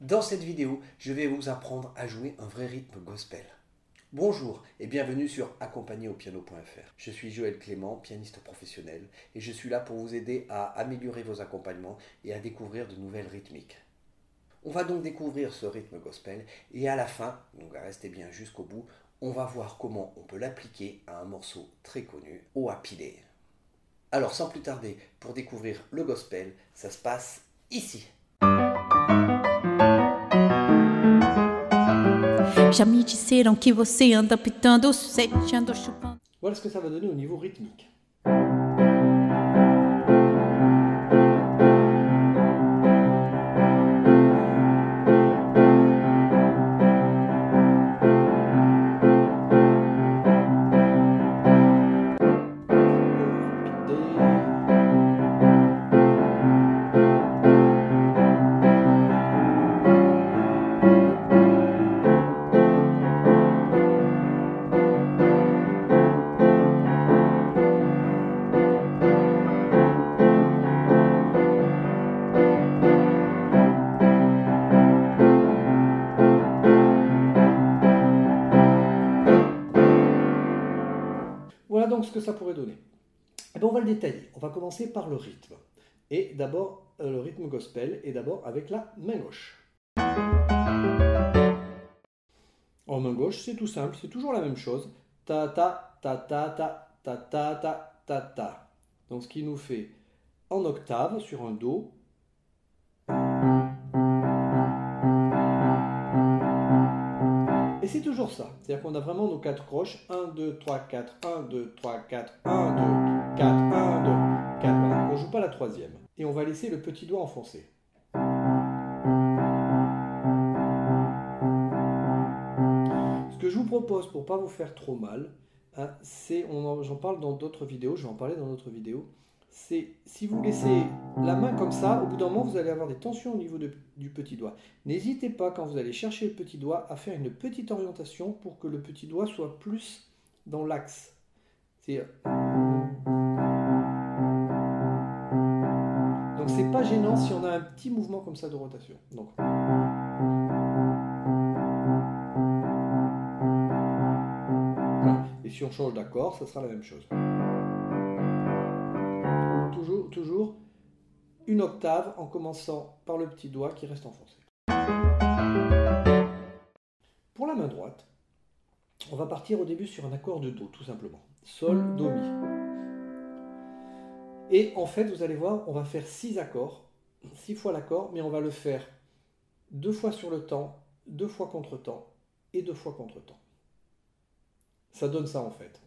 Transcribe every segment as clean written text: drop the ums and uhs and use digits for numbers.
Dans cette vidéo, je vais vous apprendre à jouer un vrai rythme gospel. Bonjour et bienvenue sur accompagnéaupiano.fr. Je suis Joël Clément, pianiste professionnel, et je suis là pour vous aider à améliorer vos accompagnements et à découvrir de nouvelles rythmiques. On va donc découvrir ce rythme gospel et à la fin, donc restez bien jusqu'au bout, on va voir comment on peut l'appliquer à un morceau très connu, au Happy Day. Alors sans plus tarder, pour découvrir le gospel, ça se passe ici. Já me disseram que você anda pitando sete, anda chupando. Voilà ce que ça va donner au niveau rythmique. Voilà donc ce que ça pourrait donner. Et bien on va le détailler. On va commencer par le rythme. Et d'abord, le rythme gospel, et d'abord avec la main gauche. En main gauche, c'est tout simple, c'est toujours la même chose. Ta ta ta ta ta ta ta ta ta ta. Donc ce qui nous fait en octave sur un Do. Et c'est toujours ça. C'est-à-dire qu'on a vraiment nos quatre croches. 1, 2, 3, 4, 1, 2, 3, 4, 1, 2, 4, 1, 2, 4. Voilà. On ne joue pas la troisième. Et on va laisser le petit doigt enfoncé. Ce que je vous propose pour ne pas vous faire trop mal, hein, j'en parle dans d'autres vidéos, je vais en parler dans d'autres vidéos, c'est si vous laissez la main comme ça, au bout d'un moment, vous allez avoir des tensions au niveau du petit doigt. N'hésitez pas, quand vous allez chercher le petit doigt, à faire une petite orientation pour que le petit doigt soit plus dans l'axe. Donc c'est pas gênant si on a un petit mouvement comme ça de rotation. Donc. Voilà. Et si on change d'accord, ça sera la même chose. Toujours une octave en commençant par le petit doigt qui reste enfoncé. Pour la main droite, on va partir au début sur un accord de Do, tout simplement. Sol, Do, Mi. Et en fait, vous allez voir, on va faire 6 accords, 6 fois l'accord, mais on va le faire 2 fois sur le temps, 2 fois contre temps et 2 fois contre temps. Ça donne ça en fait.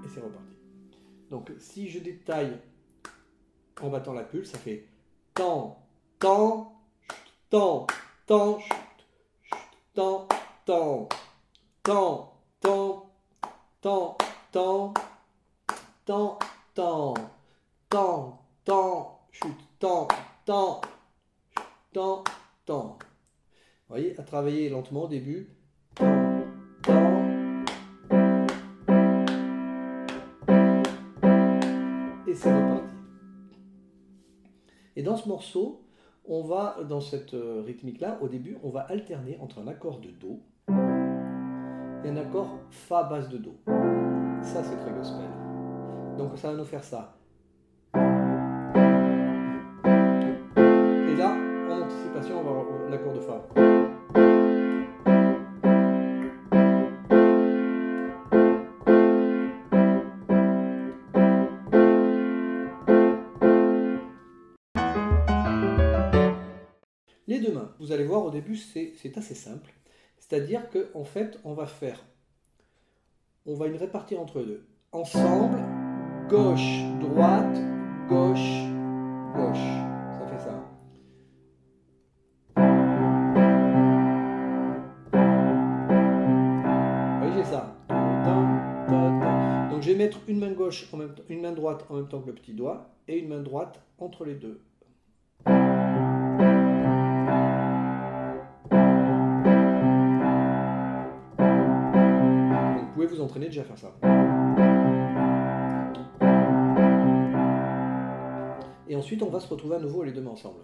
Et c'est reparti. Donc si je détaille en battant la pulse, ça fait temps, temps, temps, temps, temps, temps, temps, temps, temps, temps, temps, temps, temps, temps, chute, temps, temps, temps, temps. Vous voyez, à travailler lentement au début. Et c'est reparti. Et dans ce morceau, on va, dans cette rythmique-là, au début, on va alterner entre un accord de Do et un accord Fa basse de Do. Ça, c'est très gospel. Donc ça va nous faire ça. Et là, en anticipation, on va avoir l'accord de Fa. Les deux mains, vous allez voir au début, c'est assez simple. C'est-à-dire qu'en fait, on va une répartir entre deux. Ensemble, gauche, droite, gauche, gauche. Ça fait ça. Vous voyez, j'ai ça. Donc je vais mettre une main gauche en même temps, une main droite en même temps que le petit doigt et une main droite entre les deux. Vous pouvez vous entraîner déjà à faire ça. et ensuite on va se retrouver à nouveau les deux mains ensemble.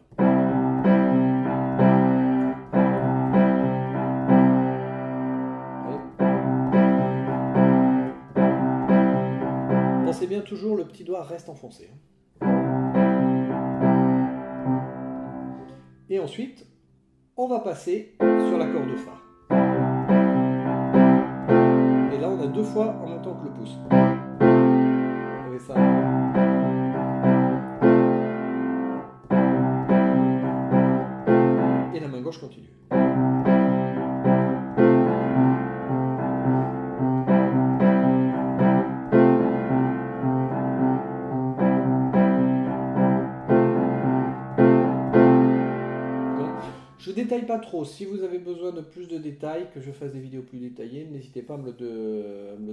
Pensez bien, toujours le petit doigt reste enfoncé. Et ensuite, on va passer sur l'accord de Fa. Et là, on a deux fois en même temps que le pouce. Vous avez ça. Et la main gauche continue. Je ne détaille pas trop. Si vous avez besoin de plus de détails, que je fasse des vidéos plus détaillées, n'hésitez pas à me le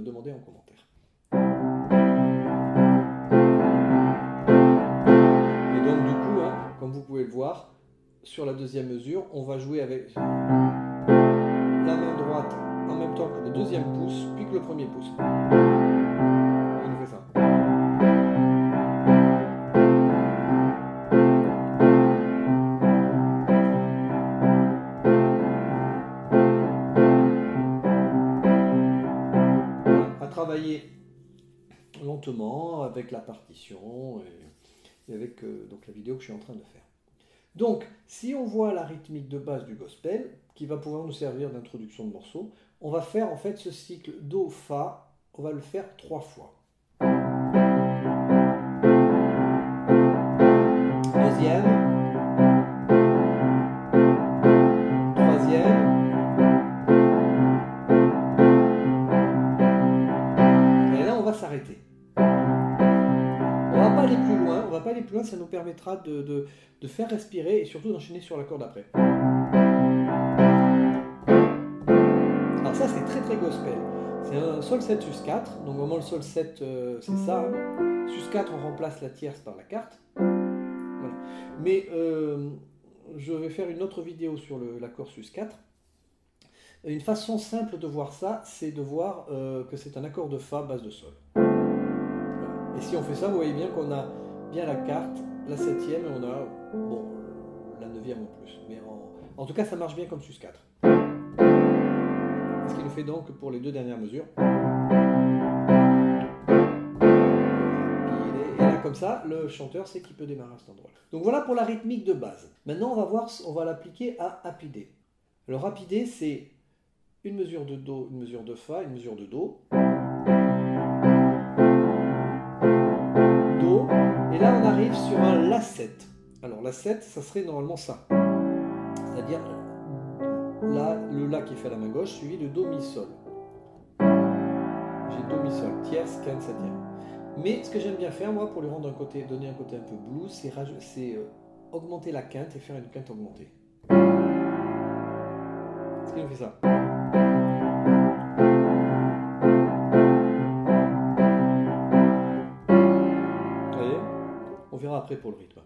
demander en commentaire. Et donc du coup, hein, comme vous pouvez le voir, sur la deuxième mesure, on va jouer avec la main droite en même temps que le deuxième pouce, puis que le premier pouce. Et on fait ça. Travailler lentement avec la partition et avec donc la vidéo que je suis en train de faire. Donc, si on voit la rythmique de base du gospel, qui va pouvoir nous servir d'introduction de morceau, on va faire en fait ce cycle Do, Fa, on va le faire 3 fois. Deuxième, troisième, s'arrêter. On va pas aller plus loin, ça nous permettra de faire respirer et surtout d'enchaîner sur l'accord d'après. Alors ça c'est très très gospel. C'est un Sol 7 Sus 4, donc vraiment le Sol 7 c'est ça. Hein. Sus 4 on remplace la tierce par la quarte. Voilà. Mais je vais faire une autre vidéo sur l'accord Sus 4. Une façon simple de voir ça, c'est de voir que c'est un accord de Fa base de Sol. Voilà. Et si on fait ça, vous voyez bien qu'on a bien la quarte, la septième, et on a bon, la neuvième en plus. Mais en tout cas, ça marche bien comme Sus 4. Ce qui nous fait donc pour les deux dernières mesures. Et là, comme ça, le chanteur sait qu'il peut démarrer à cet endroit. Donc voilà pour la rythmique de base. Maintenant, on va l'appliquer à Apidé. Alors Apidé, c'est une mesure de Do, une mesure de Fa, une mesure de Do. Do. Et là, on arrive sur un La7. Alors, La7, ça serait normalement ça. C'est-à-dire, là, le La qui est fait à la main gauche, suivi de Do, Mi, Sol. J'ai Do, Mi, Sol, tierce, quinte, septième. Mais ce que j'aime bien faire, moi, pour lui rendre donner un côté un peu blues, c'est augmenter la quinte et faire une quinte augmentée. Est-ce qu'il nous fait ça? On verra après pour le rythme.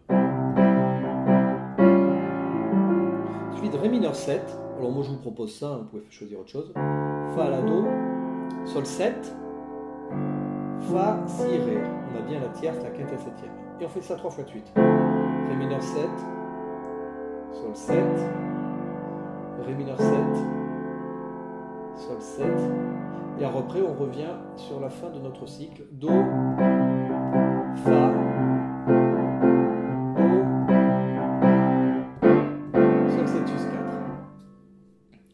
Suivi de Ré mineur 7. Alors moi je vous propose ça, vous pouvez choisir autre chose. Fa à la Do, Sol 7, Fa, Si, Ré. On a bien la tierce, la quinte et la septième. Et on fait ça 3 fois de suite. Ré mineur 7, Sol 7, Ré mineur 7, Sol 7. Et après on revient sur la fin de notre cycle. Do, Fa,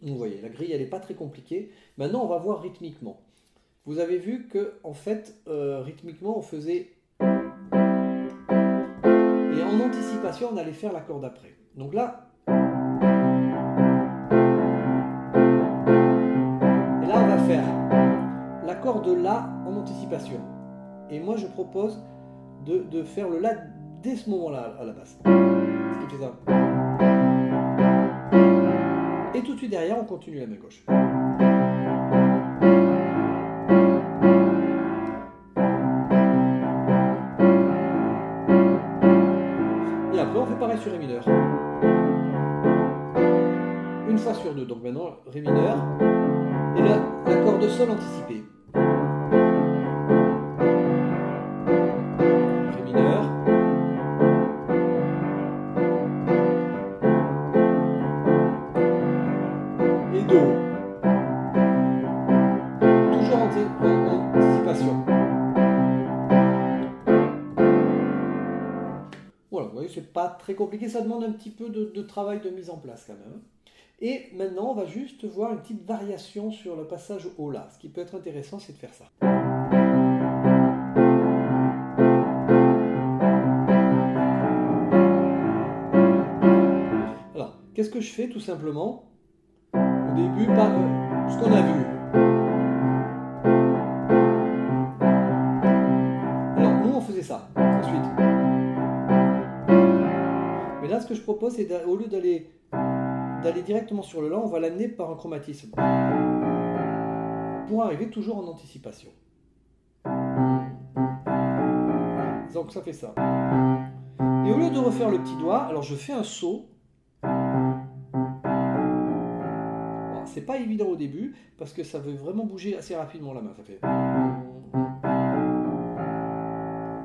vous voyez, la grille elle n'est pas très compliquée. Maintenant on va voir rythmiquement. Vous avez vu que en fait rythmiquement on faisait et en anticipation on allait faire l'accord d'après. Donc là et là on va faire l'accord de La en anticipation. Et moi je propose de faire le La dès ce moment-là à la basse. Ce qui fait ça. Et tout de suite derrière, on continue la main gauche. Et après, on fait pareil sur Ré mineur. Une fois sur deux. Donc maintenant, Ré mineur. Et là, l'accord de Sol anticipé. Ré mineur. Voilà, vous voyez, c'est pas très compliqué, ça demande un petit peu de travail de mise en place quand même. Et maintenant, on va juste voir une petite variation sur le passage au La. Ce qui peut être intéressant, c'est de faire ça. Alors, qu'est-ce que je fais tout simplement? Au début, par ce qu'on a vu. Alors, nous, on faisait ça. Ensuite. Mais là, ce que je propose, c'est au lieu d'aller directement sur le La, on va l'amener par un chromatisme. Pour arriver toujours en anticipation. Donc ça fait ça. Et au lieu de refaire le petit doigt, alors je fais un saut. C'est pas évident au début, parce que ça veut vraiment bouger assez rapidement la main. Ça fait...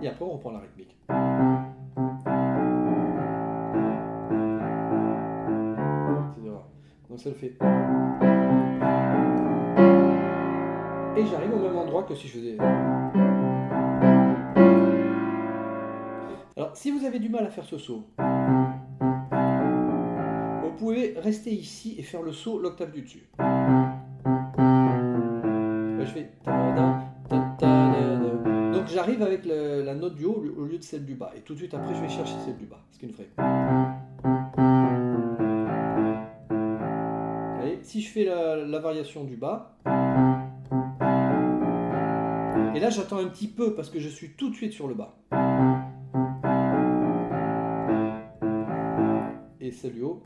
Et après on reprend la rythmique. Donc ça le fait. Et j'arrive au même endroit que si je faisais... Alors, si vous avez du mal à faire ce saut, vous pouvez rester ici et faire le saut l'octave du dessus. Je fais... Donc j'arrive avec la note du haut au lieu de celle du bas. Et tout de suite après, je vais chercher celle du bas. Ce qui me ferait... Allez, si je fais la variation du bas... Et là, j'attends un petit peu parce que je suis tout de suite sur le bas. Et c'est du haut.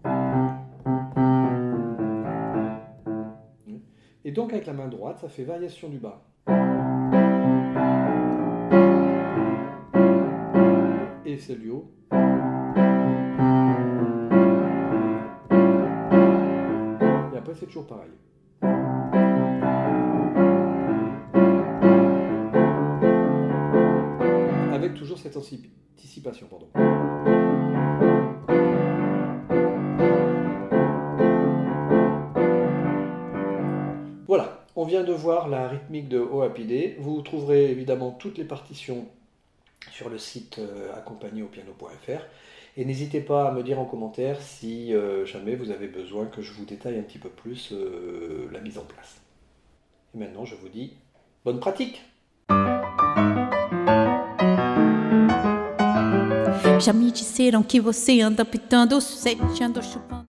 Et donc, avec la main droite, ça fait variation du bas. Et c'est du haut. Et après, c'est toujours pareil. Avec toujours cette anticipation, pardon. Voilà, on vient de voir la rythmique de OAPD. Vous trouverez évidemment toutes les partitions sur le site accompagnéaupiano.fr. Et n'hésitez pas à me dire en commentaire si jamais vous avez besoin que je vous détaille un petit peu plus la mise en place. Et maintenant, je vous dis bonne pratique! Já me disseram que você anda pitando, sete ando chupando.